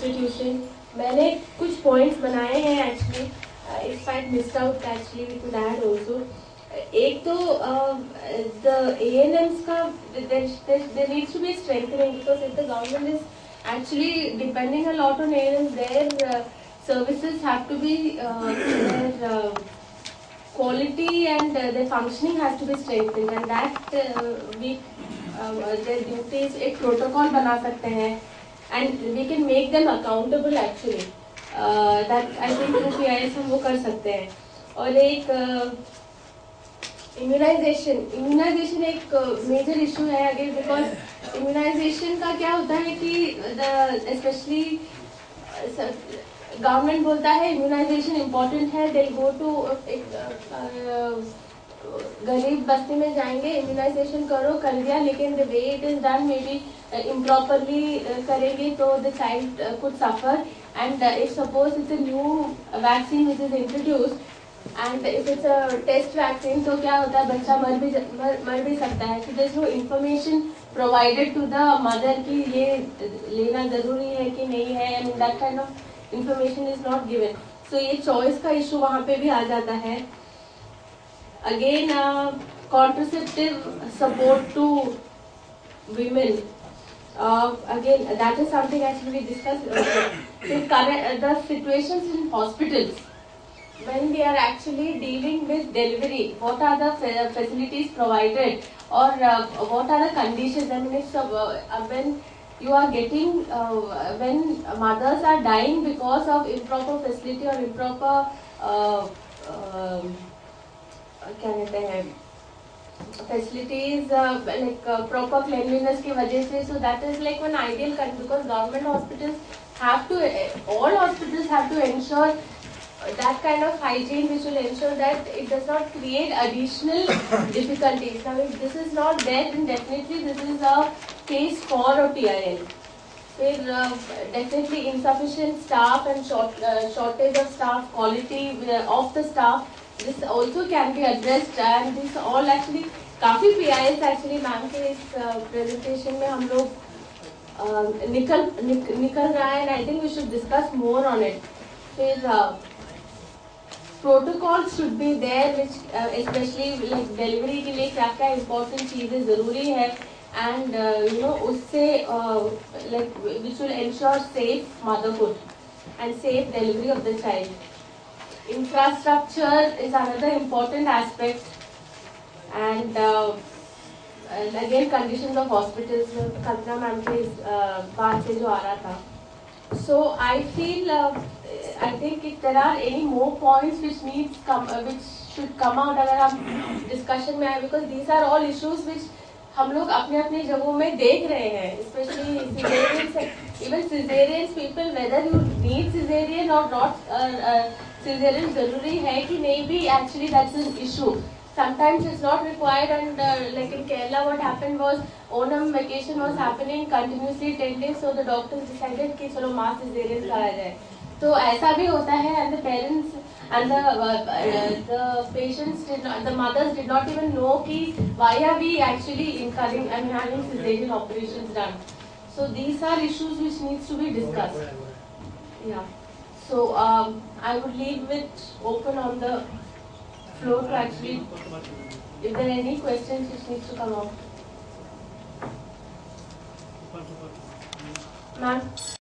institution. मैंने कुछ points बनाए हैं actually. If I missed out actually we could add also. एक तो the ANMs का there needs to be strengthening because if the government is actually depending a lot on ANMs, their services have to be their quality and their functioning has to be strengthened, and that we their duties एक protocol बना सकते हैं and we can make them accountable actually. That I think PIS हम वो कर सकते हैं. और एक immunization एक major issue है again because immunization का क्या होता है कि especially गवर्नमेंट बोलता है इम्यूनाइजेशन इम्पोर्टेंट है, दे गो टू गरीब बस्ती में जाएंगे, इम्यूनाइजेशन करो, कर दिया, लेकिन the way it is done maybe improperly करेंगे तो the child could suffer. And if suppose it's a new vaccine which is introduced and if it's a test vaccine तो क्या होता है, बच्चा मर भी सकता है. So there is no information provided to the mother कि ये लेना जरूरी है कि नहीं है, and that kind of information is not given. So ये choice का issue वहाँ पे भी आ जाता है. Again contraceptive support to women. Again that is something actually we discussed earlier. The situations in hospitals when we are actually dealing with delivery, what are the facilities provided or what are the conditions? I mean when you are getting when mothers are dying because of improper facility or improper क्या कहते हैं facilities like proper cleanliness की वजह से, so that is like one ideal country because government hospitals have to, all hospitals have to ensure that kind of hygiene which will ensure that it does not create additional difficulties. Now if this is not there, then definitely this is a case for a PIL. फिर definitely insufficient staff and shortage of staff, quality of the staff, this also can be addressed, and this all actually काफी PILs actually ma'am के इस presentation में हम लोग निकल रहा है, and I think we should discuss more on it. फिर protocols should be there which especially like delivery के लिए क्या क्या important चीजें जरूरी है, and you know उससे like which will ensure safe motherhood and safe delivery of the child. Infrastructure is another important aspect, and again conditions of hospitals, Kalpana ma'am के बात से जो आ रहा था. So I feel I think if there are any more points which should come out अगर हम discussion में आए, because these are all issues which हम लोग अपने अपने जगहों में देख रहे हैं, especially cesareans, even cesareans people, whether you need cesarean or not, cesarean जरूरी है कि नहीं भी, actually that's an issue. Sometimes it's not required, and like in Kerala what happened was Onam vacation was happening continuously 10 days, so the doctors decided कि चलो mass cesarean कराया जाए. तो ऐसा भी होता है, and the parents and the patients the mothers did not even know कि why are we actually incurring and having cesarean operations done. So these are issues which needs to be discussed. Yeah. So I would leave it open on the floor to actually, if there are any questions which needs to come out. Ma'am.